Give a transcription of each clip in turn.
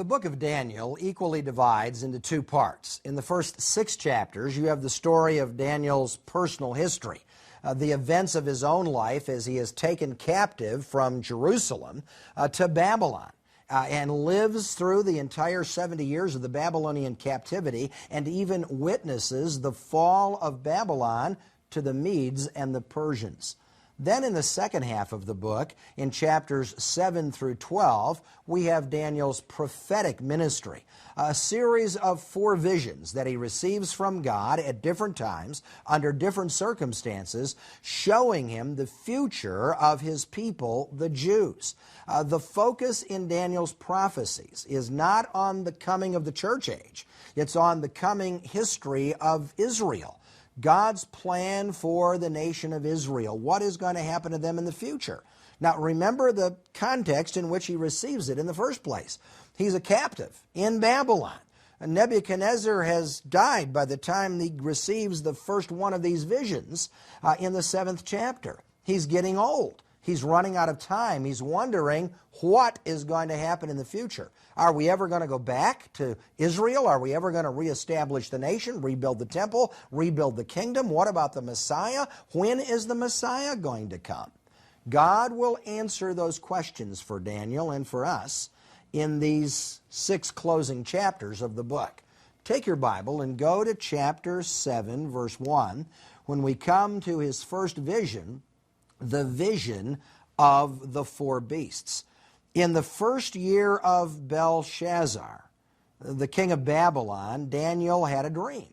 The book of Daniel equally divides into two parts. In the first 6 chapters, you have the story of Daniel's personal history, the events of his own life as he is taken captive from Jerusalem to Babylon, and lives through the entire 70 years of the Babylonian captivity and even witnesses the fall of Babylon to the Medes and the Persians. Then in the second half of the book, in chapters 7 through 12, we have Daniel's prophetic ministry, a series of 4 visions that he receives from God at different times, under different circumstances, showing him the future of his people, the Jews. The focus in Daniel's prophecies is not on the coming of the church age. It's on the coming history of Israel. God's plan for the nation of Israel. What is going to happen to them in the future? Now, remember the context in which he receives it in the first place. He's a captive in Babylon. Nebuchadnezzar has died by the time he receives the first one of these visions in the 7th chapter. He's getting old. He's running out of time. He's wondering what is going to happen in the future. Are we ever going to go back to Israel? Are we ever going to reestablish the nation, rebuild the temple, rebuild the kingdom? What about the Messiah? When is the Messiah going to come? God will answer those questions for Daniel and for us in these 6 closing chapters of the book. Take your Bible and go to chapter 7, verse 1. When we come to his first vision, the vision of the 4 beasts. In the first year of Belshazzar, the king of Babylon, Daniel had a dream.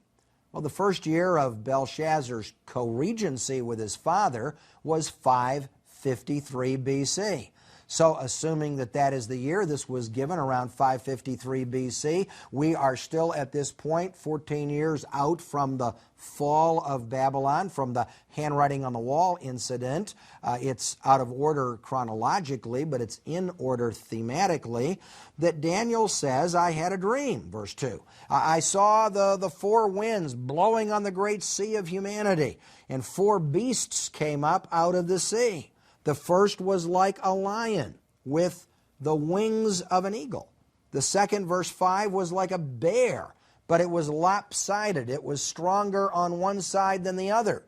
Well, the first year of Belshazzar's co-regency with his father was 553 BC. So assuming that that is the year this was given, around 553 BC, we are still at this point 14 years out from the fall of Babylon, from the handwriting on the wall incident. It's out of order chronologically, but it's in order thematically, that Daniel says, I had a dream, verse 2. I saw the 4 winds blowing on the great sea of humanity, and 4 beasts came up out of the sea. The first was like a lion with the wings of an eagle. The second, verse 5, was like a bear, but it was lopsided. It was stronger on one side than the other.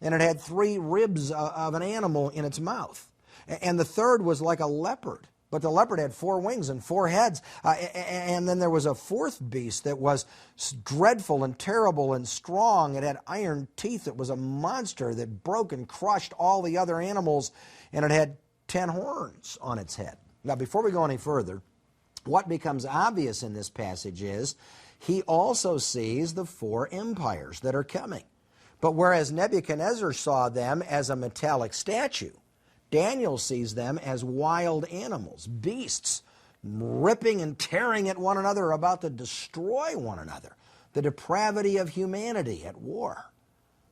And it had 3 ribs of an animal in its mouth. And the third was like a leopard, but the leopard had 4 wings and 4 heads. And then there was a 4th beast that was dreadful and terrible and strong. It had iron teeth. It was a monster that broke and crushed all the other animals, and it had 10 horns on its head. Now, before we go any further, what becomes obvious in this passage is he also sees the 4 empires that are coming. But whereas Nebuchadnezzar saw them as a metallic statue, Daniel sees them as wild animals, beasts, ripping and tearing at one another, about to destroy one another. The depravity of humanity at war.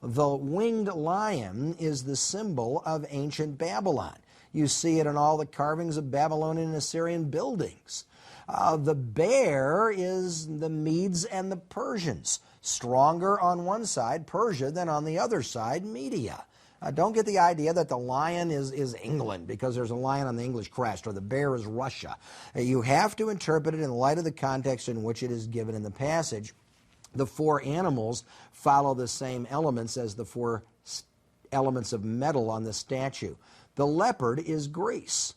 The winged lion is the symbol of ancient Babylon. You see it in all the carvings of Babylonian and Assyrian buildings. The bear is the Medes and the Persians. Stronger on one side, Persia, than on the other side, Media. Don't get the idea that the lion is England because there's a lion on the English crest, or the bear is Russia. You have to interpret it in light of the context in which it is given in the passage. The 4 animals follow the same elements as the 4 elements of metal on the statue. The leopard is Greece.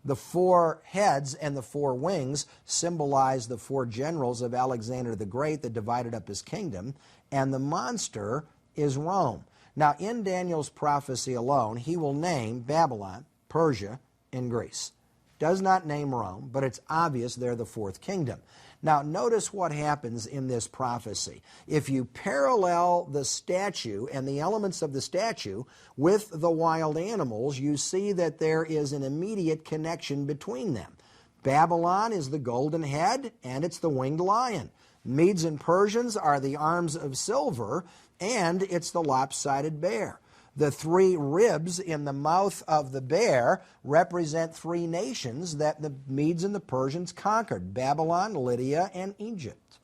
The 4 heads and the 4 wings symbolize the 4 generals of Alexander the Great that divided up his kingdom, and the monster is Rome. Now, in Daniel's prophecy alone, he will name Babylon, Persia, and Greece. Does not name Rome, but it's obvious they're the 4th kingdom. Now, notice what happens in this prophecy. If you parallel the statue and the elements of the statue with the wild animals, you see that there is an immediate connection between them. Babylon is the golden head, and it's the winged lion. Medes and Persians are the arms of silver, and it's the lopsided bear. The 3 ribs in the mouth of the bear represent 3 nations that the Medes and the Persians conquered: Babylon, Lydia, and Egypt.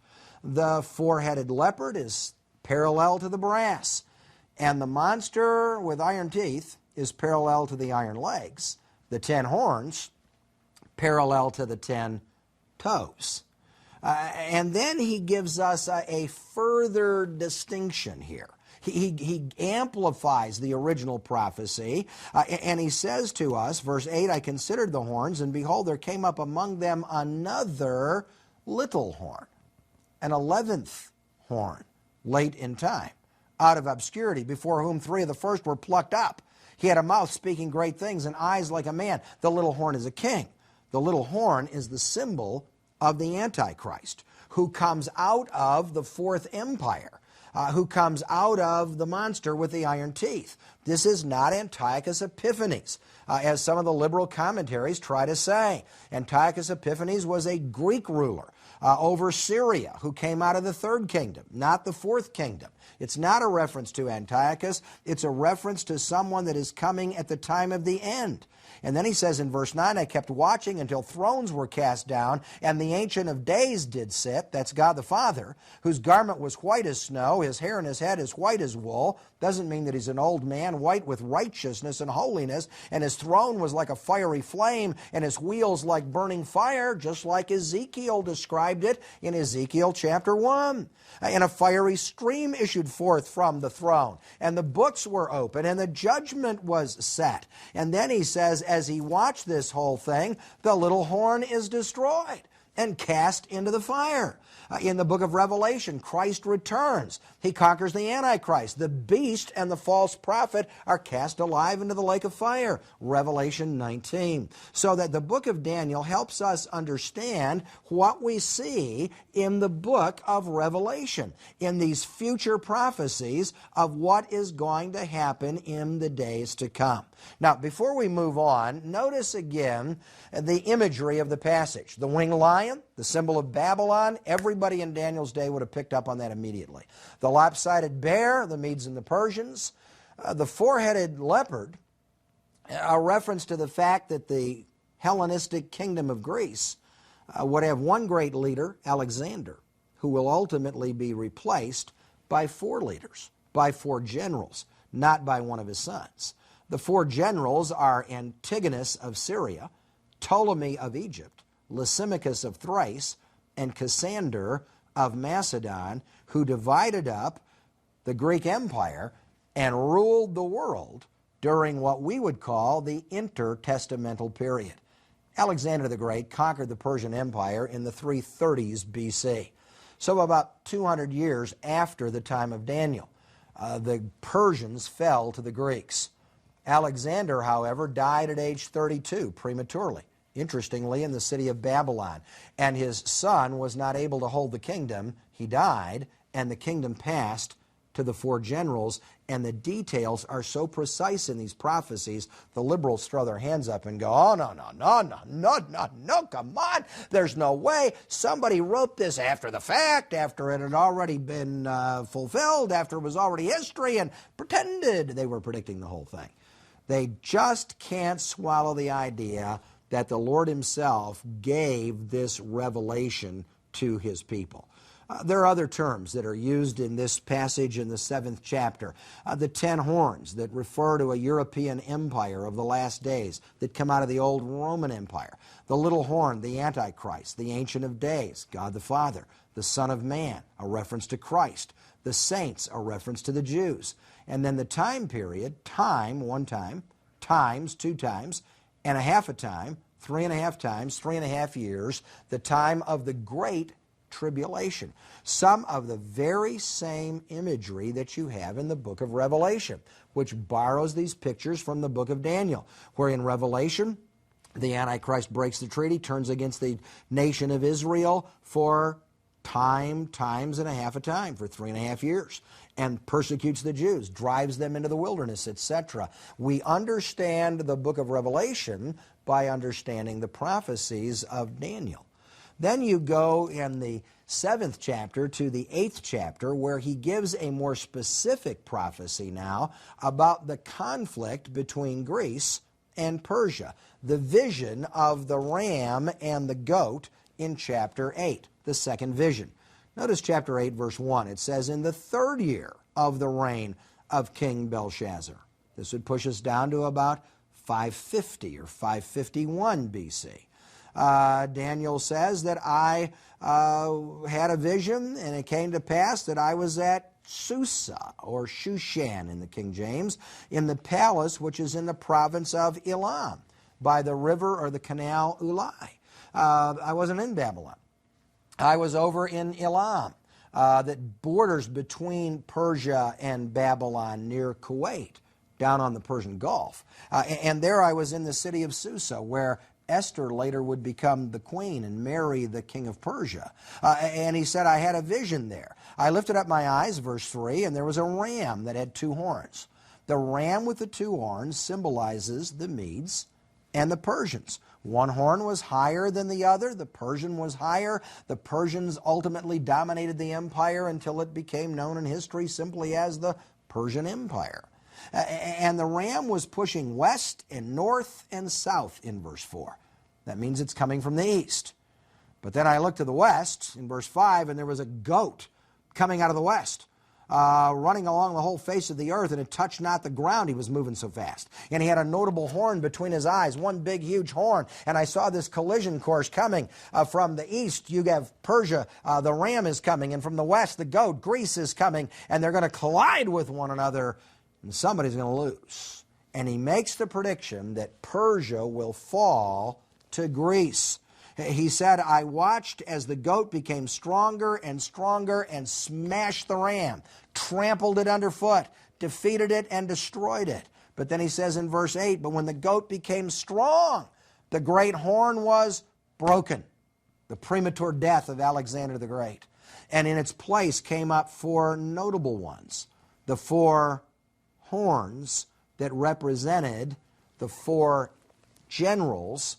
The 4-headed leopard is parallel to the brass, and the monster with iron teeth is parallel to the iron legs. The 10 horns parallel to the 10 toes. And then he gives us a further distinction here. He amplifies the original prophecy, and he says to us, verse 8, I considered the horns, and behold, there came up among them another little horn, an 11th horn, late in time, out of obscurity, before whom 3 of the first were plucked up. He had a mouth speaking great things and eyes like a man. The little horn is a king. The little horn is the symbol of the Antichrist, who comes out of the fourth empire, who comes out of the monster with the iron teeth. This is not Antiochus Epiphanes, as some of the liberal commentaries try to say. Antiochus Epiphanes was a Greek ruler over Syria, who came out of the third kingdom, not the fourth kingdom. It's not a reference to Antiochus. It's a reference to someone that is coming at the time of the end. And then he says in verse 9, I kept watching until thrones were cast down, and the Ancient of Days did sit, that's God the Father, whose garment was white as snow, his hair and his head as white as wool. Doesn't mean that he's an old man, white with righteousness and holiness, and his throne was like a fiery flame, and his wheels like burning fire, just like Ezekiel described it in Ezekiel chapter 1. And a fiery stream issued forth from the throne, and the books were open, and the judgment was set. And then he says, as he watched this whole thing, the little horn is destroyed and cast into the fire. In the book of Revelation, Christ returns. He conquers the Antichrist. The beast and the false prophet are cast alive into the lake of fire. Revelation 19. So that the book of Daniel helps us understand what we see in the book of Revelation, in these future prophecies of what is going to happen in the days to come. Now, before we move on, notice again the imagery of the passage. The winged lion, the symbol of Babylon, everybody in Daniel's day would have picked up on that immediately. The lopsided bear, the Medes and the Persians. The four-headed leopard, a reference to the fact that the Hellenistic kingdom of Greece would have one great leader, Alexander, who will ultimately be replaced by 4 leaders, by 4 generals, not by one of his sons. The 4 generals are Antigonus of Syria, Ptolemy of Egypt, Lysimachus of Thrace, and Cassander of Macedon, who divided up the Greek Empire and ruled the world during what we would call the intertestamental period. Alexander the Great conquered the Persian Empire in the 330s BC. So about 200 years after the time of Daniel, the Persians fell to the Greeks. Alexander, however, died at age 32 prematurely, interestingly, in the city of Babylon. And his son was not able to hold the kingdom. He died, and the kingdom passed to the 4 generals. And the details are so precise in these prophecies, the liberals throw their hands up and go, oh, no, come on. There's no way. Somebody wrote this after the fact, after it had already been fulfilled, after it was already history, and pretended they were predicting the whole thing. They just can't swallow the idea that the Lord himself gave this revelation to his people. There are other terms that are used in this passage in the 7th chapter. The 10 horns that refer to a European empire of the last days that come out of the old Roman Empire. The little horn, the Antichrist, the Ancient of Days, God the Father, the Son of Man, a reference to Christ, the saints, a reference to the Jews. And then the time period, time, 1 time, times, 2 times, and a half a time, 3.5 times, 3.5 years, the time of the Great Tribulation. Some of the very same imagery that you have in the book of Revelation, which borrows these pictures from the book of Daniel, where in Revelation, the Antichrist breaks the treaty, turns against the nation of Israel for times and a half a time, for 3.5 years, and persecutes the Jews, drives them into the wilderness, etc. We understand the book of Revelation by understanding the prophecies of Daniel. Then you go in the 7th chapter to the 8th chapter, where he gives a more specific prophecy now about the conflict between Greece and Persia, the vision of the ram and the goat in chapter 8, the second vision. Notice chapter 8, verse 1. It says, in the 3rd year of the reign of King Belshazzar. This would push us down to about 550 or 551 BC. Daniel says that I had a vision, and it came to pass that I was at Susa, or Shushan in the King James, in the palace which is in the province of Elam, by the river or the canal Ulai. I wasn't in Babylon. I was over in Elam, that borders between Persia and Babylon near Kuwait, down on the Persian Gulf. And there I was in the city of Susa, where Esther later would become the queen and marry the king of Persia. And he said, I had a vision there. I lifted up my eyes, verse 3, and there was a ram that had 2 horns. The ram with the 2 horns symbolizes the Medes and the Persians. One horn was higher than the other. The Persian was higher. The Persians ultimately dominated the empire until it became known in history simply as the Persian Empire. And the ram was pushing west and north and south in verse 4. That means it's coming from the east. But then I looked to the west in verse 5, and there was a goat coming out of the west, running along the whole face of the earth, and it touched not the ground. He was moving so fast. And he had a notable horn between his eyes, one big, huge horn. And I saw this collision course coming from the east. You have Persia, the ram is coming, and from the west, the goat, Greece, is coming, and they're going to collide with one another, and somebody's going to lose. And he makes the prediction that Persia will fall to Greece. He said, I watched as the goat became stronger and stronger and smashed the ram, trampled it underfoot, defeated it, and destroyed it. But then he says in verse 8, but when the goat became strong, the great horn was broken, the premature death of Alexander the Great. And in its place came up 4 notable ones, the 4 horns that represented the 4 generals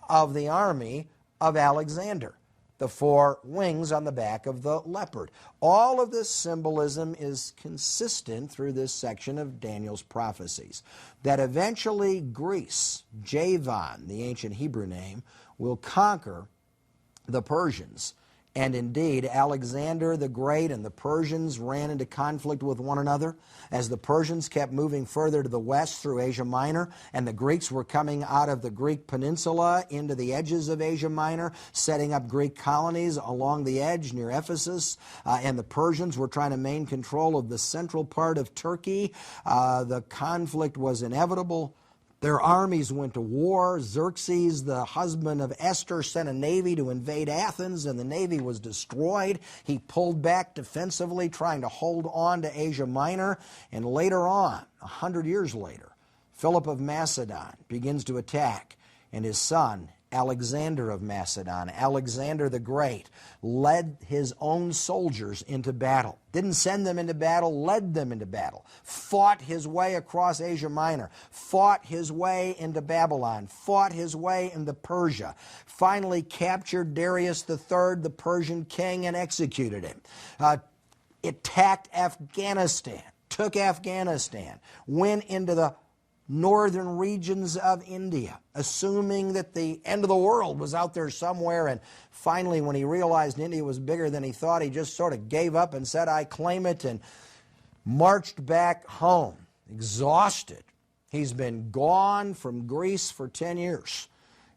of the army of Alexander, the 4 wings on the back of the leopard. All of this symbolism is consistent through this section of Daniel's prophecies, that eventually Greece, Javan, the ancient Hebrew name, will conquer the Persians. And indeed, Alexander the Great and the Persians ran into conflict with one another as the Persians kept moving further to the west through Asia Minor, and the Greeks were coming out of the Greek peninsula into the edges of Asia Minor, setting up Greek colonies along the edge near Ephesus, and the Persians were trying to maintain control of the central part of Turkey. The conflict was inevitable. Their armies went to war. Xerxes, the husband of Esther, sent a navy to invade Athens, and the navy was destroyed. He pulled back defensively, trying to hold on to Asia Minor. And later on, 100 years later, Philip of Macedon begins to attack, and his son, Alexander of Macedon, Alexander the Great, led his own soldiers into battle. Didn't send them into battle, led them into battle. Fought his way across Asia Minor. Fought his way into Babylon. Fought his way into Persia. Finally captured Darius III, the Persian king, and executed him. Attacked Afghanistan. Took Afghanistan. Went into the northern regions of India, assuming that the end of the world was out there somewhere. And finally, when he realized India was bigger than he thought, he just sort of gave up and said, I claim it, and marched back home, exhausted. He's been gone from Greece for 10 years.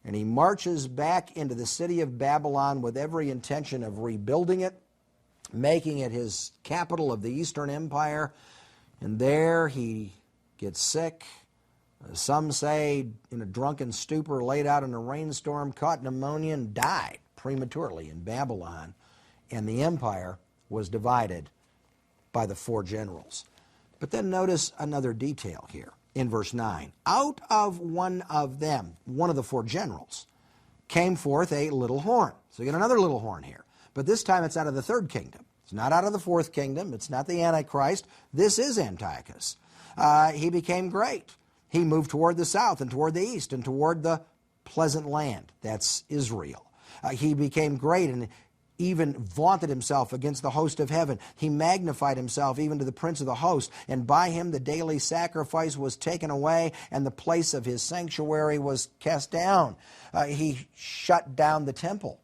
And he marches back into the city of Babylon with every intention of rebuilding it, making it his capital of the Eastern Empire. And there he gets sick. Some say in a drunken stupor, laid out in a rainstorm, caught pneumonia, and died prematurely in Babylon. And the empire was divided by the 4 generals. But then notice another detail here in verse 9. Out of one of them, one of the 4 generals, came forth a little horn. So you get another little horn here. But this time it's out of the 3rd kingdom. It's not out of the 4th kingdom. It's not the Antichrist. This is Antiochus. He became great. He moved toward the south and toward the east and toward the pleasant land. That's Israel. He became great and even vaunted himself against the host of heaven. He magnified himself even to the prince of the host. And by him the daily sacrifice was taken away, and the place of his sanctuary was cast down. He shut down the temple,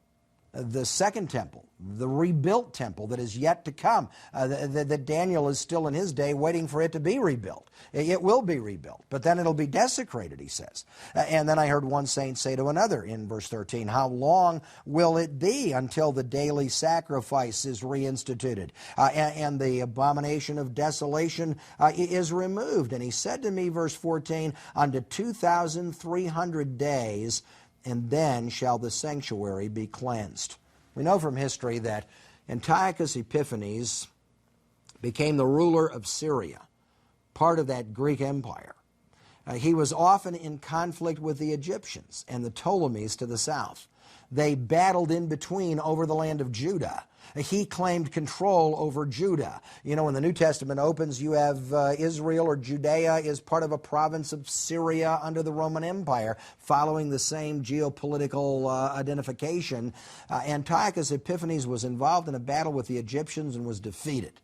the 2nd temple, the rebuilt temple that is yet to come, that Daniel is still in his day waiting for it to be rebuilt. It will be rebuilt, but then it'll be desecrated, he says. And then I heard one saint say to another in verse 13, how long will it be until the daily sacrifice is reinstituted and the abomination of desolation is removed? And he said to me, verse 14, unto 2,300 days, and then shall the sanctuary be cleansed. We know from history that Antiochus Epiphanes became the ruler of Syria, part of that Greek empire. He was often in conflict with the Egyptians and the Ptolemies to the south. They battled in between over the land of Judah. He claimed control over Judah. You know, when the New Testament opens, you have Israel or Judea is part of a province of Syria under the Roman Empire, following the same geopolitical identification. Antiochus Epiphanes was involved in a battle with the Egyptians and was defeated.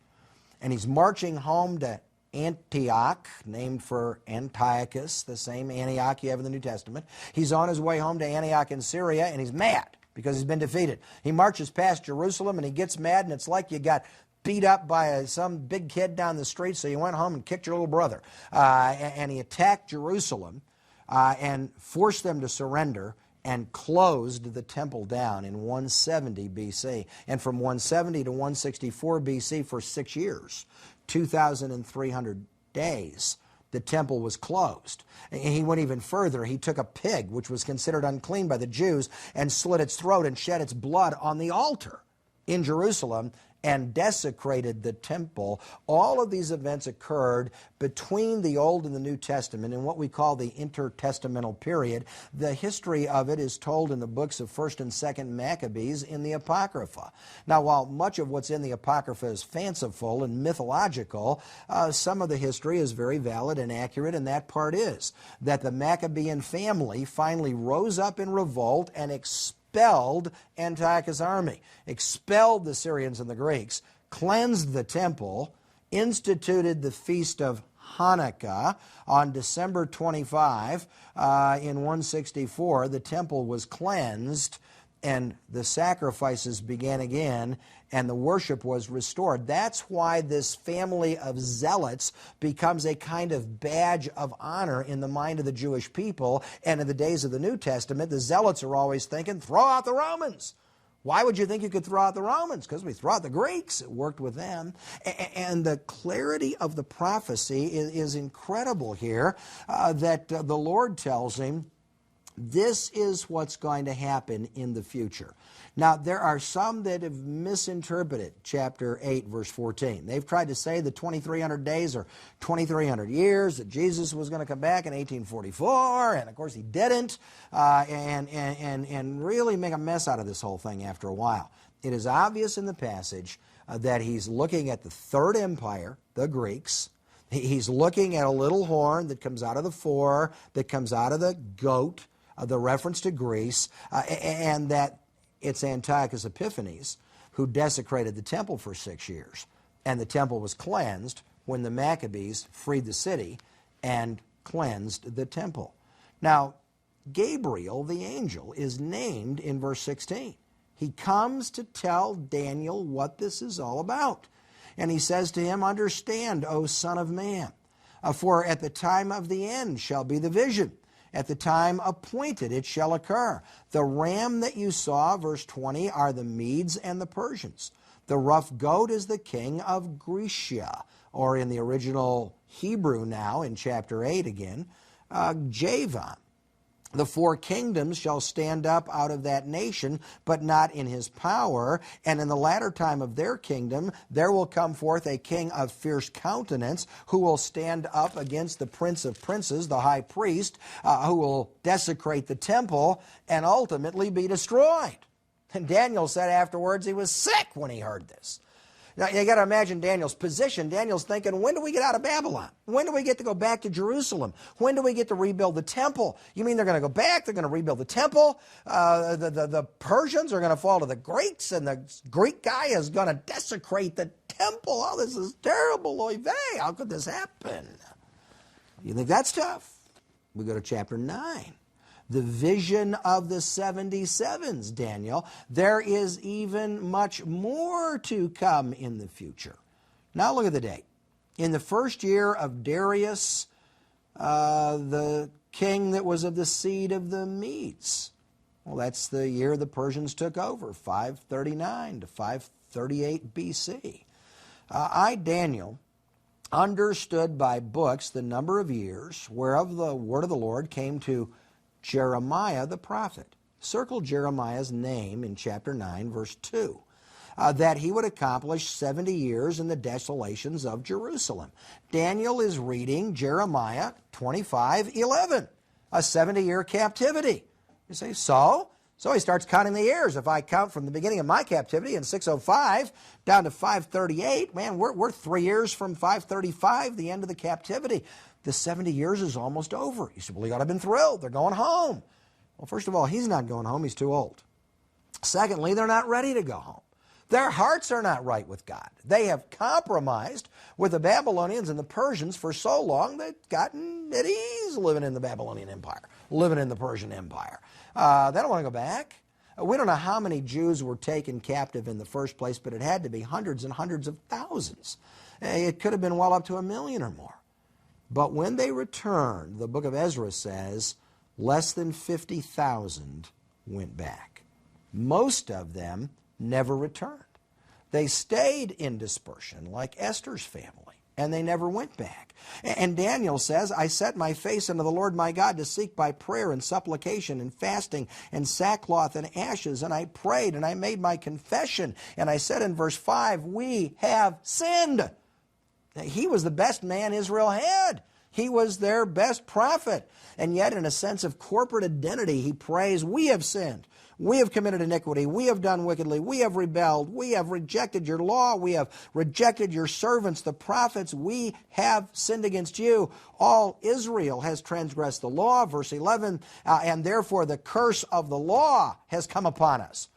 And he's marching home to Antioch, named for Antiochus, the same Antioch you have in the New Testament. He's on his way home to Antioch in Syria, and he's mad because he's been defeated. He marches past Jerusalem, and he gets mad, and it's like you got beat up by some big kid down the street, so you went home and kicked your little brother. And he attacked Jerusalem and forced them to surrender and closed the temple down in 170 B.C. And from 170 to 164 B.C. for 6 years, 2,300 days, the temple was closed. And he went even further. He took a pig, which was considered unclean by the Jews, and slit its throat and shed its blood on the altar in Jerusalem and desecrated the temple. All of these events occurred between the Old and the New Testament in what we call the intertestamental period. The history of it is told in the books of 1st and 2nd Maccabees in the Apocrypha. Now, while much of what's in the Apocrypha is fanciful and mythological, some of the history is very valid and accurate, and that part is that the Maccabean family finally rose up in revolt and expelled Antiochus' army, expelled the Syrians and the Greeks, cleansed the temple, instituted the feast of Hanukkah on December 25 in 164. The temple was cleansed and the sacrifices began again and the worship was restored. That's why this family of zealots becomes a kind of badge of honor in the mind of the Jewish people. And in the days of the New Testament, the zealots are always thinking, throw out the Romans. Why would you think you could throw out the Romans? Because we throw out the Greeks. It worked with them. And the clarity of the prophecy is incredible here, that the Lord tells him, this is what's going to happen in the future. Now, there are some that have misinterpreted chapter 8, verse 14. They've tried to say the 2,300 days or 2,300 years, that Jesus was going to come back in 1844, and of course he didn't, and really make a mess out of this whole thing after a while. It is obvious in the passage that he's looking at the Third Empire, the Greeks. He's looking at a little horn that comes out of the four, that comes out of the goat, the reference to Greece, and that it's Antiochus Epiphanes who desecrated the temple for 6 years. And the temple was cleansed when the Maccabees freed the city and cleansed the temple. Now, Gabriel, the angel, is named in verse 16. He comes to tell Daniel what this is all about. And he says to him, understand, O Son of Man, for at the time of the end shall be the vision. At the time appointed it shall occur. The ram that you saw, verse 20, are the Medes and the Persians. The rough goat is the king of Grecia, or in the original Hebrew now, in chapter 8 again, Javan. The four kingdoms shall stand up out of that nation, but not in his power. And in the latter time of their kingdom, there will come forth a king of fierce countenance, who will stand up against the prince of princes, the high priest, who will desecrate the temple and ultimately be destroyed. And Daniel said afterwards he was sick when he heard this. Now, you got to imagine Daniel's position. Daniel's thinking, when do we get out of Babylon? When do we get to go back to Jerusalem? When do we get to rebuild the temple? You mean they're going to go back? They're going to rebuild the temple? The Persians are going to fall to the Greeks, and the Greek guy is going to desecrate the temple. Oh, this is terrible. Oy vey. How could this happen? You think that's tough? We go to chapter 9. the vision of the 77s, Daniel. There is even much more to come in the future. Now look at the date. In the first year of Darius, the king that was of the seed of the Medes. Well, that's the year the Persians took over, 539 to 538 BC. I, Daniel, understood by books the number of years whereof the word of the Lord came to Jeremiah the prophet. Circle Jeremiah's name in chapter 9, verse 2. That he would accomplish 70 years in the desolations of Jerusalem. Daniel is reading Jeremiah 25:11, a 70-year captivity. You say, so? So he starts counting the years. If I count from the beginning of my captivity in 605 down to 538, man, we're 3 years from 535, the end of the captivity. The 70 years is almost over. You say, well, he ought to have been thrilled. They're going home. Well, first of all, he's not going home. He's too old. Secondly, they're not ready to go home. Their hearts are not right with God. They have compromised with the Babylonians and the Persians for so long they've gotten at ease living in the Babylonian Empire, living in the Persian Empire. They don't want to go back. We don't know how many Jews were taken captive in the first place, but it had to be hundreds and hundreds of thousands. It could have been well up to 1 million or more. But when they returned, the book of Ezra says, less than 50,000 went back. Most of them never returned. They stayed in dispersion like Esther's family, and they never went back. And Daniel says, I set my face unto the Lord my God to seek by prayer and supplication and fasting and sackcloth and ashes. And I prayed and I made my confession. And I said in verse 5, we have sinned. He was the best man Israel had. He was their best prophet. And yet in a sense of corporate identity, he prays, we have sinned. We have committed iniquity. We have done wickedly. We have rebelled. We have rejected your law. We have rejected your servants, the prophets. We have sinned against you. All Israel has transgressed the law, verse 11, and therefore the curse of the law has come upon us.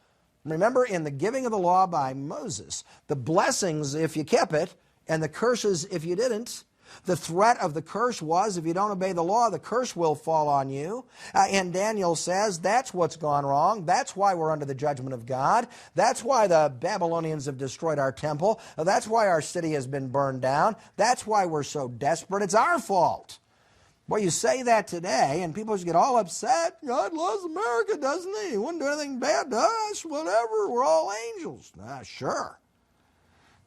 Remember, in the giving of the law by Moses, the blessings if you kept it, and the curses if you didn't. The threat of the curse was, if you don't obey the law, the curse will fall on you. And Daniel says that's what's gone wrong. That's why we're under the judgment of God. That's why the Babylonians have destroyed our temple. That's why our city has been burned down. That's why we're so desperate. It's our fault. Well, you say that today, and people just get all upset. God loves America, doesn't he? He wouldn't do anything bad to us, whatever. We're all angels. Sure.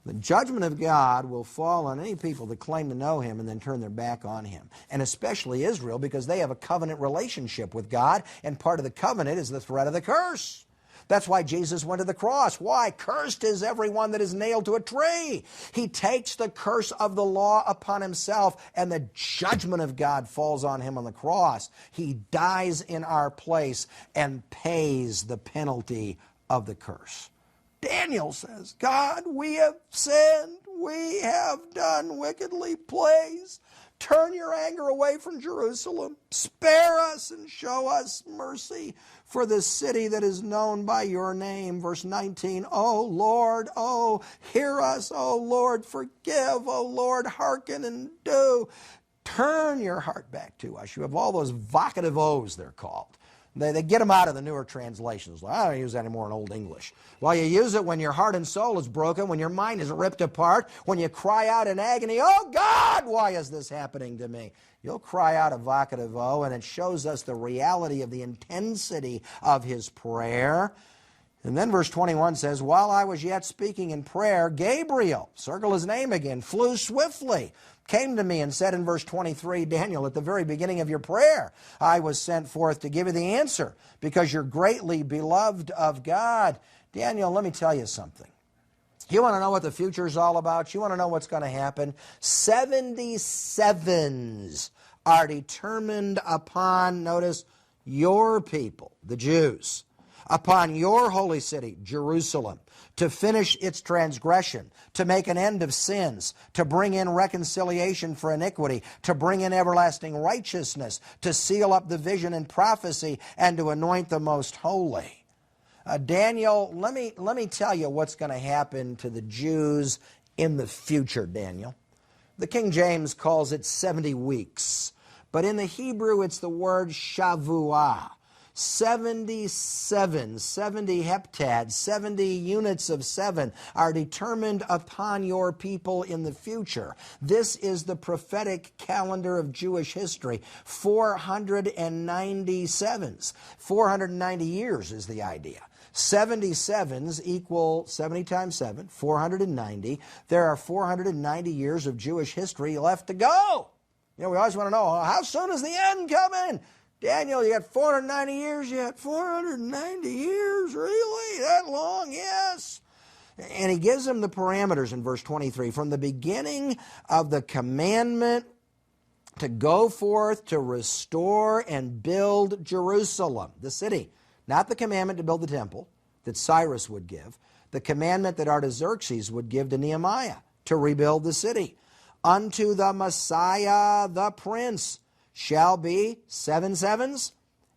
The judgment of God will fall on any people that claim to know him and then turn their back on him. And especially Israel, because they have a covenant relationship with God, and part of the covenant is the threat of the curse. That's why Jesus went to the cross. Why? Cursed is everyone that is nailed to a tree. He takes the curse of the law upon himself, and the judgment of God falls on him on the cross. He dies in our place and pays the penalty of the curse. Daniel says, God, we have sinned. We have done wickedly. Please turn your anger away from Jerusalem. Spare us and show us mercy for the city that is known by your name. Verse 19, O Lord, oh, hear us. O Lord, forgive. O Lord, hearken and do. Turn your heart back to us. You have all those vocative O's, they're called. They get them out of the newer translations. I don't use that anymore in Old English. Well, you use it when your heart and soul is broken, when your mind is ripped apart, when you cry out in agony, oh God, why is this happening to me? You'll cry out a vocative O, and it shows us the reality of the intensity of his prayer. And then verse 21 says, while I was yet speaking in prayer, Gabriel, circle his name again, flew swiftly, came to me and said in verse 23, Daniel, at the very beginning of your prayer, I was sent forth to give you the answer because you're greatly beloved of God. Daniel, let me tell you something. You want to know what the future is all about? You want to know what's going to happen? 77s are determined upon, notice, your people, the Jews, upon your holy city, Jerusalem, to finish its transgression, to make an end of sins, to bring in reconciliation for iniquity, to bring in everlasting righteousness, to seal up the vision and prophecy, and to anoint the most holy. Daniel, let me tell you what's going to happen to the Jews in the future, Daniel. The King James calls it 70 weeks. But in the Hebrew, it's the word shavuah. 77, 70 heptads, 70 units of 7 are determined upon your people in the future. This is the prophetic calendar of Jewish history. 497s. 490 years is the idea. 77s equal 70 times 7, 490. There are 490 years of Jewish history left to go. We always want to know, how soon is the end coming? Daniel, you got 490 years yet? 490 years? Really? That long? Yes. And he gives them the parameters in verse 23. From the beginning of the commandment to go forth to restore and build Jerusalem, the city. Not the commandment to build the temple that Cyrus would give. The commandment that Artaxerxes would give to Nehemiah to rebuild the city. Unto the Messiah the Prince shall be 7 sevens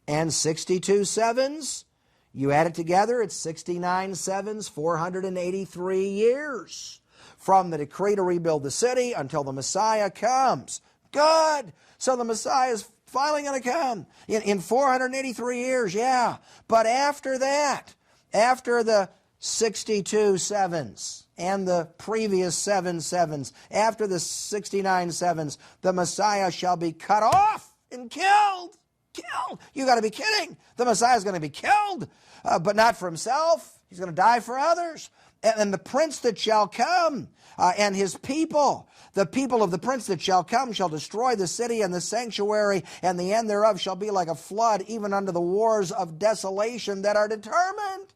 and 62 sevens. You add it together, it's 69 sevens, 483 years. From the decree to rebuild the city until the Messiah comes. Good. So the Messiah is finally going to come in 483 years, yeah. But after that, after the 62 sevens and the previous 7 sevens, after the 69 sevens, the Messiah shall be cut off and killed. Killed. You got to be kidding. The Messiah is going to be killed, but not for himself. He's going to die for others. And the prince that shall come and his people, the people of the prince that shall come shall destroy the city and the sanctuary, and the end thereof shall be like a flood, even unto the wars of desolation that are determined.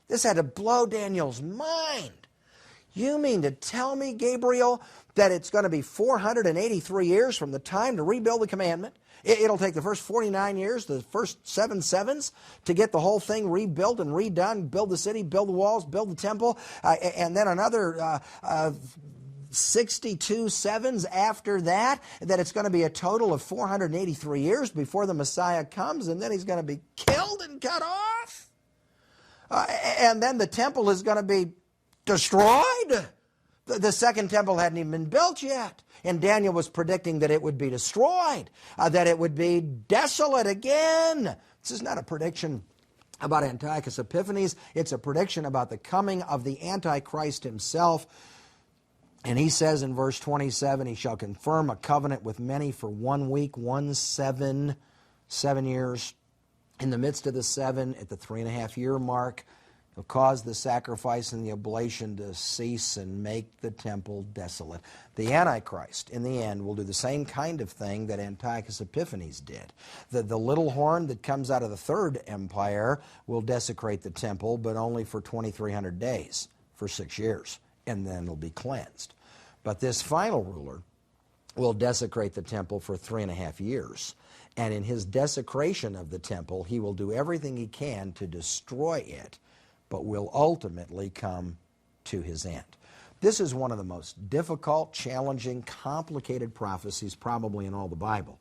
This had to blow Daniel's mind. You mean to tell me, Gabriel, that it's going to be 483 years from the time to rebuild the commandment? It'll take the first 49 years, the first 7 sevens, to get the whole thing rebuilt and redone, build the city, build the walls, build the temple, and then another 62 sevens after that, that it's going to be a total of 483 years before the Messiah comes, and then he's going to be killed and cut off. And then the temple is going to be destroyed. The second temple hadn't even been built yet. And Daniel was predicting that it would be destroyed, that it would be desolate again. This is not a prediction about Antiochus Epiphanes. It's a prediction about the coming of the Antichrist himself. And he says in verse 27, he shall confirm a covenant with many for 1 week, 7 years. In the midst of the 7, at the 3.5-year mark, he'll cause the sacrifice and the oblation to cease and make the temple desolate. The Antichrist, in the end, will do the same kind of thing that Antiochus Epiphanes did. The little horn that comes out of the Third Empire will desecrate the temple, but only for 2,300 days, for 6 years, and then it'll be cleansed. But this final ruler will desecrate the temple for 3.5 years. And in his desecration of the temple, he will do everything he can to destroy it, but will ultimately come to his end. This is one of the most difficult, challenging, complicated prophecies probably in all the Bible.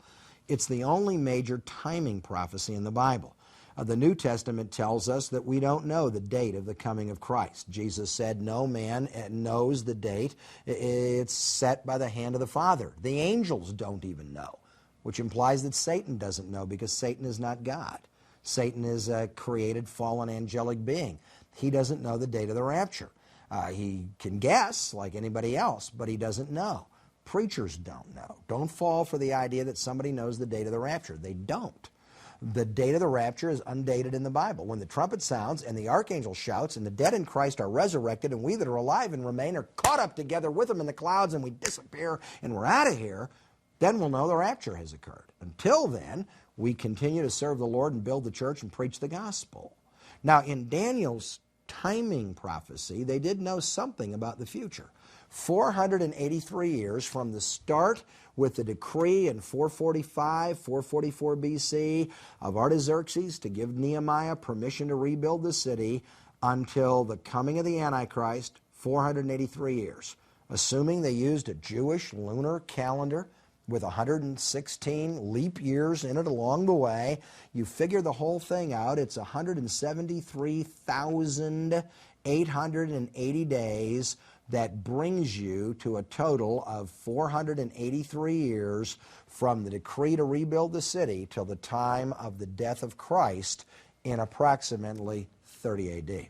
It's the only major timing prophecy in the Bible. The New Testament tells us that we don't know the date of the coming of Christ. Jesus said no man knows the date. It's set by the hand of the Father. The angels don't even know, which implies that Satan doesn't know, because Satan is not God. Satan is a created, fallen, angelic being. He doesn't know the date of the rapture. He can guess like anybody else, but he doesn't know. Preachers don't know. Don't fall for the idea that somebody knows the date of the rapture. They don't. The date of the rapture is undated in the Bible. When the trumpet sounds and the archangel shouts and the dead in Christ are resurrected and we that are alive and remain are caught up together with them in the clouds and we disappear and we're out of here, then we'll know the rapture has occurred. Until then, we continue to serve the Lord and build the church and preach the gospel. Now, in Daniel's timing prophecy, they did know something about the future. 483 years from the start with the decree in 445, 444 BC of Artaxerxes to give Nehemiah permission to rebuild the city until the coming of the Antichrist, 483 years. Assuming they used a Jewish lunar calendar with 116 leap years in it along the way, you figure the whole thing out, it's 173,880 days that brings you to a total of 483 years from the decree to rebuild the city till the time of the death of Christ in approximately 30 A.D.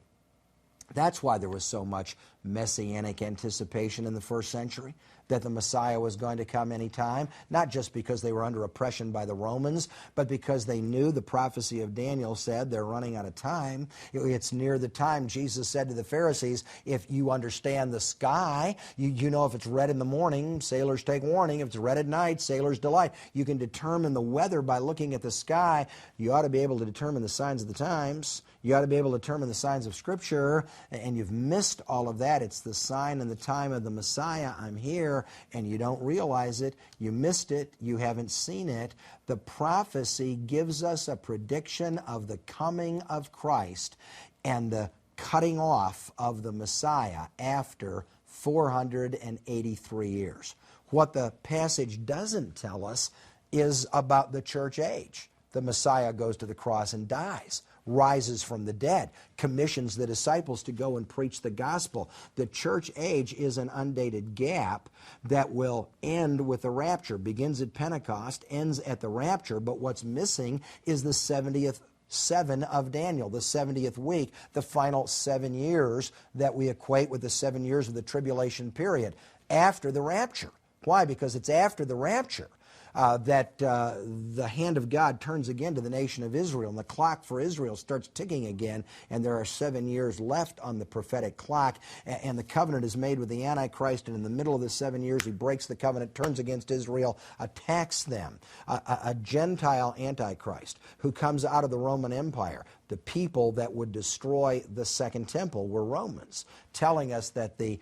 That's why there was so much messianic anticipation in the first century, that the Messiah was going to come any time, not just because they were under oppression by the Romans, but because they knew the prophecy of Daniel said they're running out of time. It's near the time Jesus said to the Pharisees, if you understand the sky, you know if it's red in the morning, sailors take warning. If it's red at night, sailors delight. You can determine the weather by looking at the sky. You ought to be able to determine the signs of the times. You ought to be able to determine the signs of Scripture, and you've missed all of that. It's the sign and the time of the Messiah. I'm here, and you don't realize it. You missed it. You haven't seen it. The prophecy gives us a prediction of the coming of Christ and the cutting off of the Messiah after 483 years. What the passage doesn't tell us is about the church age. The Messiah goes to the cross and dies, rises from the dead, commissions the disciples to go and preach the gospel. The church age is an undated gap that will end with the rapture. Begins at Pentecost, ends at the rapture, but what's missing is the 70th seven of Daniel, the 70th week, the final 7 years that we equate with the 7 years of the tribulation period after the rapture. Why? Because it's after the rapture that the hand of God turns again to the nation of Israel, and the clock for Israel starts ticking again, and there are 7 years left on the prophetic clock, and the covenant is made with the Antichrist, and in the middle of the 7 years he breaks the covenant, turns against Israel, attacks them. A Gentile Antichrist who comes out of the Roman Empire. The people that would destroy the Second Temple were Romans, telling us that the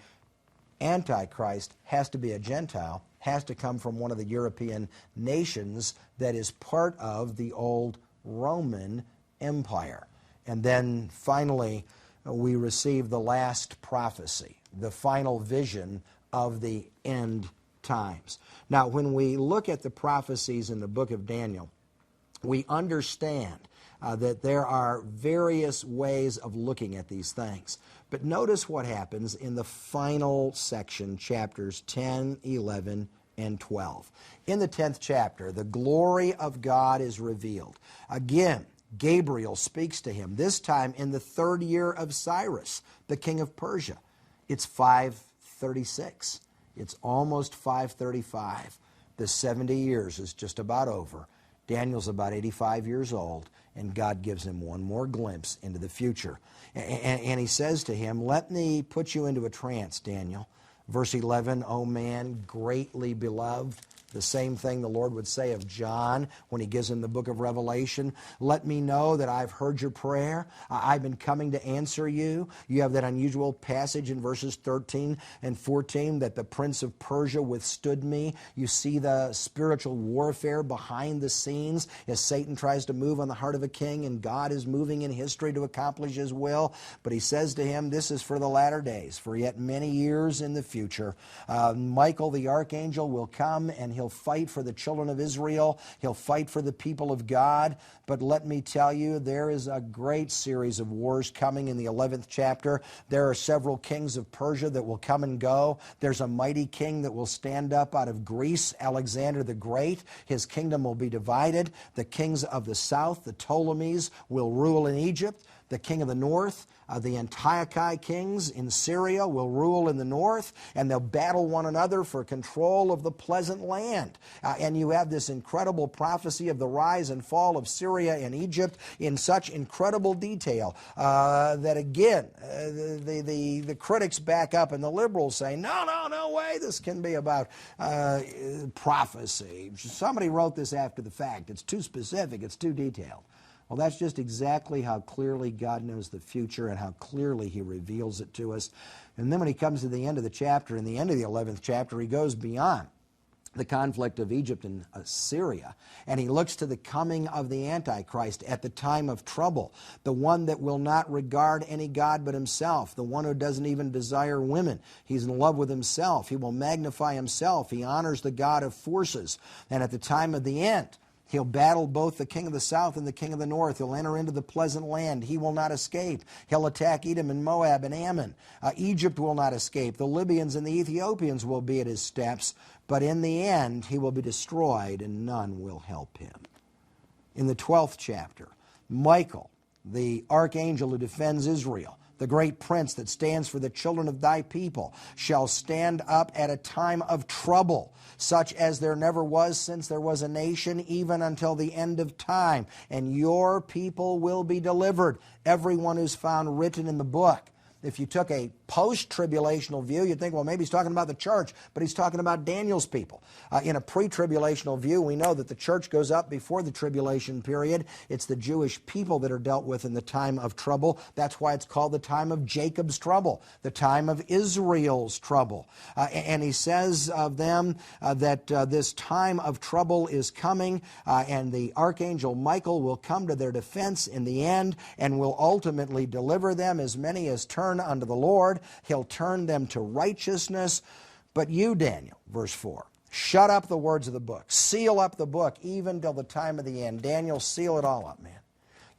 Antichrist has to be a Gentile, has to come from one of the European nations that is part of the old Roman Empire. And then finally, we receive the last prophecy, the final vision of the end times. Now, when we look at the prophecies in the book of Daniel, we understand that there are various ways of looking at these things. But notice what happens in the final section, chapters 10, 11, and 12. In the 10th chapter, the glory of God is revealed. Again, Gabriel speaks to him, this time in the 3rd year of Cyrus, the king of Persia. It's 536. It's almost 535. The 70 years is just about over. Daniel's about 85 years old, and God gives him one more glimpse into the future. And he says to him, let me put you into a trance, Daniel. Verse 11, O man, greatly beloved. The same thing the Lord would say of John when he gives him the book of Revelation. Let me know that I've heard your prayer. I've been coming to answer you. You have that unusual passage in verses 13 and 14 that the prince of Persia withstood me. You see the spiritual warfare behind the scenes as Satan tries to move on the heart of a king, and God is moving in history to accomplish his will. But he says to him, this is for the latter days, for yet many years in the future. Michael the archangel will come, and he'll fight for the children of Israel. He'll fight for the people of God. But let me tell you, there is a great series of wars coming in the 11th chapter. There are several kings of Persia that will come and go. There's a mighty king that will stand up out of Greece, Alexander the Great. His kingdom will be divided. The kings of the south, the Ptolemies, will rule in Egypt. The king of the north, the Antiochi kings in Syria will rule in the north, and they'll battle one another for control of the pleasant land. And you have this incredible prophecy of the rise and fall of Syria and Egypt in such incredible detail that, again, the critics back up and the liberals say, no way, this can be about prophecy. Somebody wrote this after the fact. It's too specific. It's too detailed. Well, that's just exactly how clearly God knows the future and how clearly he reveals it to us. And then when he comes to the end of the chapter, in the end of the 11th chapter, he goes beyond the conflict of Egypt and Syria, and he looks to the coming of the Antichrist at the time of trouble, the one that will not regard any God but himself, the one who doesn't even desire women. He's in love with himself. He will magnify himself. He honors the God of forces. And at the time of the end, He'll battle both the king of the south and the king of the north. He'll enter into the pleasant land. He will not escape. He'll attack Edom and Moab and Ammon. Egypt will not escape. The Libyans and the Ethiopians will be at his steps. But in the end, he will be destroyed, and none will help him. In the 12th chapter, Michael, the archangel who defends Israel, the great prince that stands for the children of thy people, shall stand up at a time of trouble, such as there never was since there was a nation, even until the end of time. And your people will be delivered, everyone who's found written in the book. If you took a post-tribulational view, you'd think, well, maybe he's talking about the church, but he's talking about Daniel's people. In a pre-tribulational view, we know that the church goes up before the tribulation period. It's the Jewish people that are dealt with in the time of trouble. That's why it's called the time of Jacob's trouble, the time of Israel's trouble. And he says of them that this time of trouble is coming, and the archangel Michael will come to their defense in the end and will ultimately deliver them, as many as turn unto the Lord. He'll turn them to righteousness. But you, Daniel, verse 4, shut up the words of the book. Seal up the book even till the time of the end. Daniel, seal it all up, man.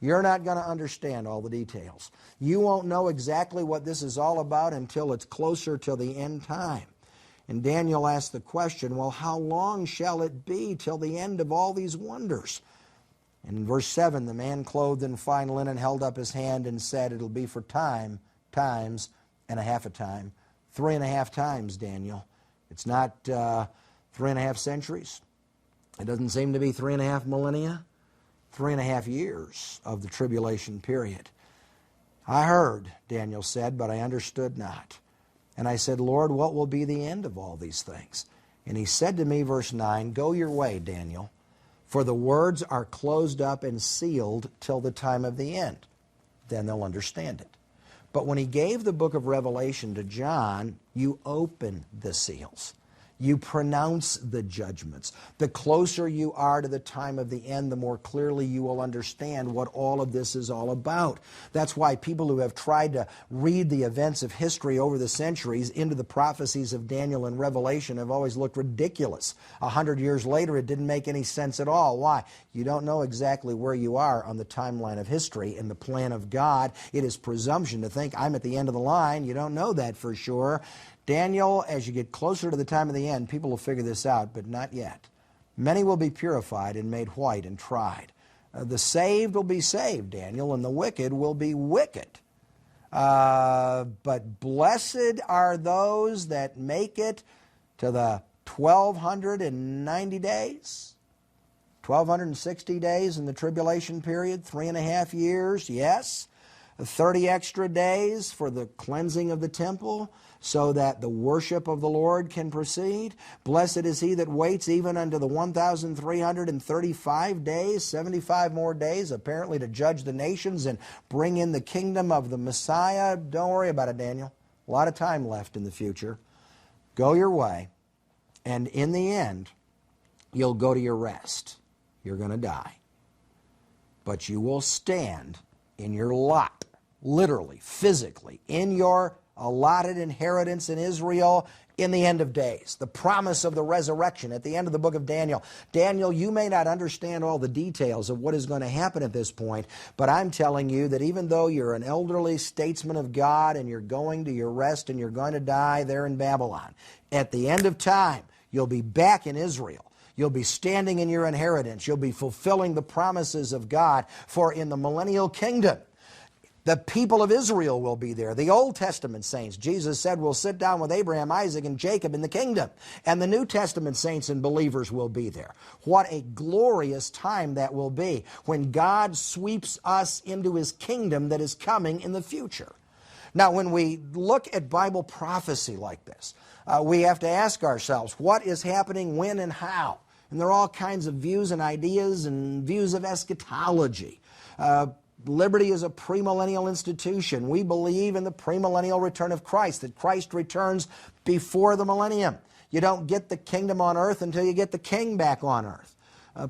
You're not going to understand all the details. You won't know exactly what this is all about until it's closer to the end time. And Daniel asked the question, well, how long shall it be till the end of all these wonders? And in verse 7, the man clothed in fine linen held up his hand and said, it'll be for times, and a half a time. 3.5 times, Daniel. It's not 3.5 centuries. It doesn't seem to be 3.5 millennia. 3.5 years of the tribulation period. I heard, Daniel said, but I understood not. And I said, Lord, what will be the end of all these things? And he said to me, verse 9, go your way, Daniel, for the words are closed up and sealed till the time of the end. Then they'll understand it. But when he gave the book of Revelation to John, you open the seals. You pronounce the judgments. The closer you are to the time of the end, the more clearly you will understand what all of this is all about. That's why people who have tried to read the events of history over the centuries into the prophecies of Daniel and Revelation have always looked ridiculous. 100 years later, it didn't make any sense at all. Why? You don't know exactly where you are on the timeline of history and the plan of God. It is presumption to think I'm at the end of the line. You don't know that for sure. Daniel, as you get closer to the time of the end, people will figure this out, but not yet. Many will be purified and made white and tried. The saved will be saved, Daniel, and the wicked will be wicked. But blessed are those that make it to the 1,290 days, 1,260 days in the tribulation period, 3.5 years, yes. 30 extra days for the cleansing of the temple so that the worship of the Lord can proceed. Blessed is he that waits even unto the 1,335 days, 75 more days apparently to judge the nations and bring in the kingdom of the Messiah. Don't worry about it, Daniel. A lot of time left in the future. Go your way, and in the end, you'll go to your rest. You're going to die. But you will stand in your lot, literally, physically, in your allotted inheritance in Israel in the end of days. The promise of the resurrection at the end of the book of Daniel. Daniel, you may not understand all the details of what is going to happen at this point, but I'm telling you that even though you're an elderly statesman of God and you're going to your rest and you're going to die there in Babylon, at the end of time, you'll be back in Israel. You'll be standing in your inheritance. You'll be fulfilling the promises of God. For in the millennial kingdom, the people of Israel will be there. The Old Testament saints, Jesus said, will sit down with Abraham, Isaac, and Jacob in the kingdom. And the New Testament saints and believers will be there. What a glorious time that will be when God sweeps us into his kingdom that is coming in the future. Now, when we look at Bible prophecy like this, we have to ask ourselves, what is happening, when, and how? And there are all kinds of views and ideas and views of eschatology. Liberty is a premillennial institution. We believe in the premillennial return of Christ, that Christ returns before the millennium. You don't get the kingdom on earth until you get the king back on earth.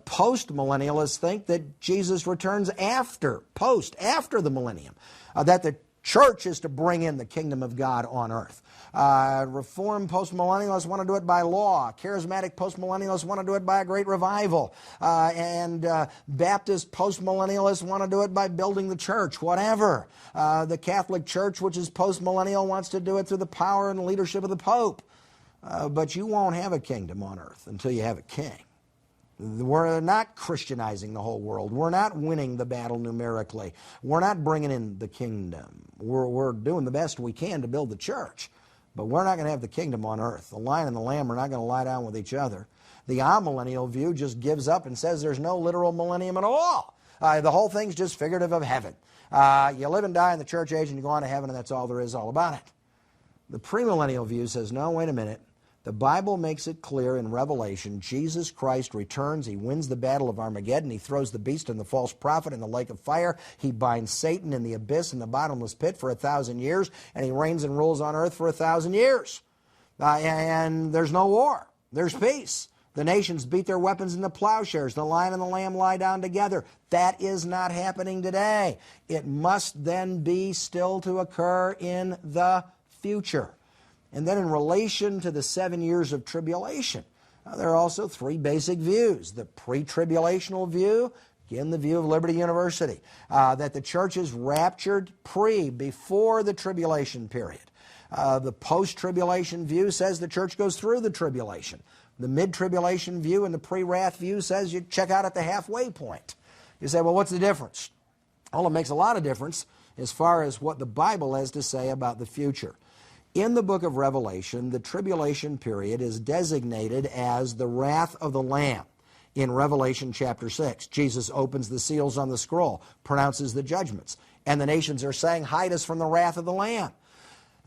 Post-millennialists think that Jesus returns after the millennium, that the Church is to bring in the kingdom of God on earth. Reformed postmillennialists want to do it by law. Charismatic postmillennialists want to do it by a great revival. And Baptist postmillennialists want to do it by building the church, whatever. The Catholic Church, which is postmillennial, wants to do it through the power and leadership of the Pope. But you won't have a kingdom on earth until you have a king. We're not Christianizing the whole world. We're not winning the battle numerically. We're not bringing in the kingdom. We're doing the best we can to build the church. But we're not going to have the kingdom on earth. The lion and the lamb are not going to lie down with each other. The amillennial view just gives up and says there's no literal millennium at all. The whole thing's just figurative of heaven. You live and die in the church age and you go on to heaven, and that's all there is all about it. The premillennial view says, no, wait a minute. The Bible makes it clear in Revelation, Jesus Christ returns, He wins the battle of Armageddon, He throws the beast and the false prophet in the lake of fire, He binds Satan in the abyss and the bottomless pit for 1,000 years, and He reigns and rules on earth for 1,000 years. And there's no war. There's peace. The nations beat their weapons into plowshares. The lion and the lamb lie down together. That is not happening today. It must then be still to occur in the future. And then in relation to the 7 years of tribulation, there are also three basic views. The pre-tribulational view, again the view of Liberty University, that the church is raptured before the tribulation period. The post-tribulation view says the church goes through the tribulation. The mid-tribulation view and the pre-wrath view says you check out at the halfway point. You say, well, what's the difference? Well, it makes a lot of difference as far as what the Bible has to say about the future. In the book of Revelation, the tribulation period is designated as the wrath of the Lamb. In Revelation chapter 6, Jesus opens the seals on the scroll, pronounces the judgments, and the nations are saying, hide us from the wrath of the Lamb.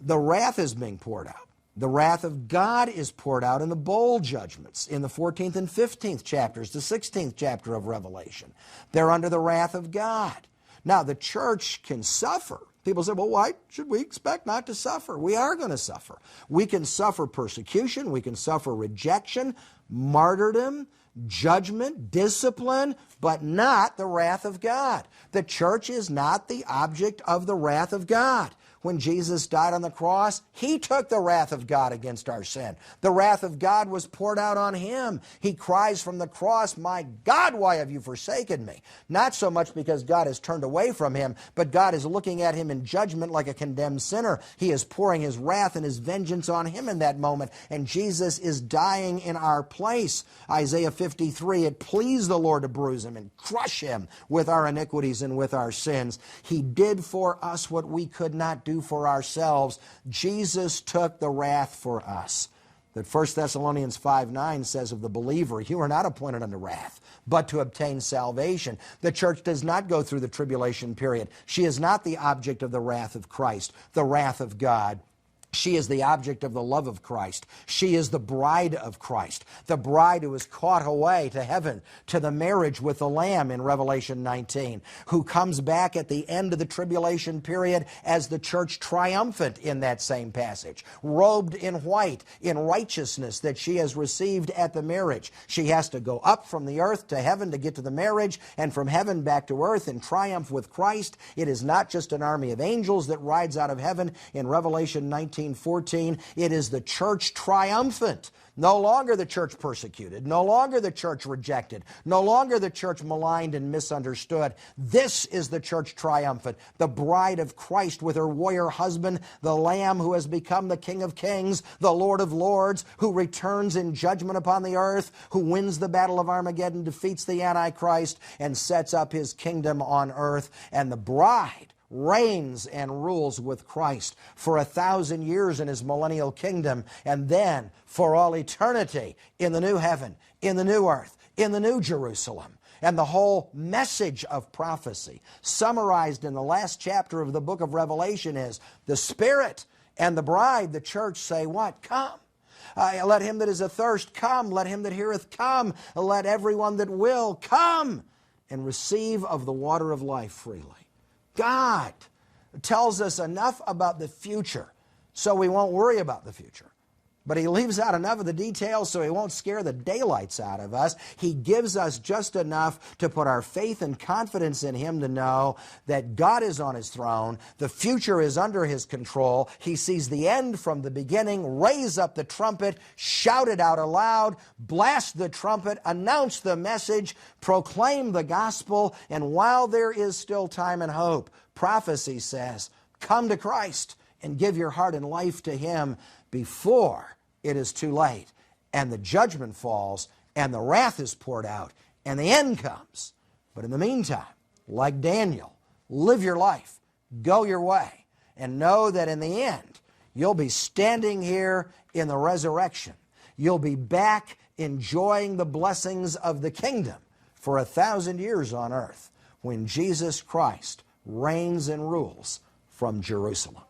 The wrath is being poured out. The wrath of God is poured out in the bowl judgments in the 14th and 15th chapters, the 16th chapter of Revelation. They're under the wrath of God. Now, the church can suffer. People say, well, why should we expect not to suffer? We are going to suffer. We can suffer persecution. We can suffer rejection, martyrdom, judgment, discipline, but not the wrath of God. The church is not the object of the wrath of God. When Jesus died on the cross, He took the wrath of God against our sin. The wrath of God was poured out on Him. He cries from the cross, my God, why have you forsaken me? Not so much because God has turned away from Him, but God is looking at Him in judgment like a condemned sinner. He is pouring His wrath and His vengeance on Him in that moment, and Jesus is dying in our place. Isaiah 53, it pleased the Lord to bruise Him and crush Him with our iniquities and with our sins. He did for us what we could not do for ourselves. Jesus took the wrath for us. That 1 Thessalonians 5:9 says of the believer, you are not appointed unto wrath, but to obtain salvation. The church does not go through the tribulation period. She is not the object of the wrath of Christ, the wrath of God. She is the object of the love of Christ. She is the bride of Christ, the bride who is caught away to heaven, to the marriage with the Lamb in Revelation 19, who comes back at the end of the tribulation period as the church triumphant in that same passage, robed in white, in righteousness that she has received at the marriage. She has to go up from the earth to heaven to get to the marriage, and from heaven back to earth in triumph with Christ. It is not just an army of angels that rides out of heaven in Revelation 19:14. It is the church triumphant. No longer the church persecuted. No longer the church rejected. No longer the church maligned and misunderstood. This is the church triumphant. The bride of Christ with her warrior husband, the Lamb who has become the King of Kings, the Lord of Lords, who returns in judgment upon the earth, who wins the battle of Armageddon, defeats the Antichrist, and sets up His kingdom on earth. And the bride reigns and rules with Christ for 1,000 years in His millennial kingdom, and then for all eternity in the new heaven, in the new earth, in the new Jerusalem. And the whole message of prophecy, summarized in the last chapter of the book of Revelation, is the Spirit and the bride, the church, say what? Come. Let him that is athirst come. Let him that heareth come. Let everyone that will come and receive of the water of life freely. God tells us enough about the future so we won't worry about the future. But he leaves out enough of the details so he won't scare the daylights out of us. He gives us just enough to put our faith and confidence in him to know that God is on his throne, the future is under his control, he sees the end from the beginning. Raise up the trumpet, shout it out aloud, blast the trumpet, announce the message, proclaim the gospel, and while there is still time and hope, prophecy says, come to Christ and give your heart and life to him before it is too late, and the judgment falls, and the wrath is poured out, and the end comes. But in the meantime, like Daniel, live your life, go your way, and know that in the end, you'll be standing here in the resurrection. You'll be back enjoying the blessings of the kingdom for 1,000 years on earth when Jesus Christ reigns and rules from Jerusalem.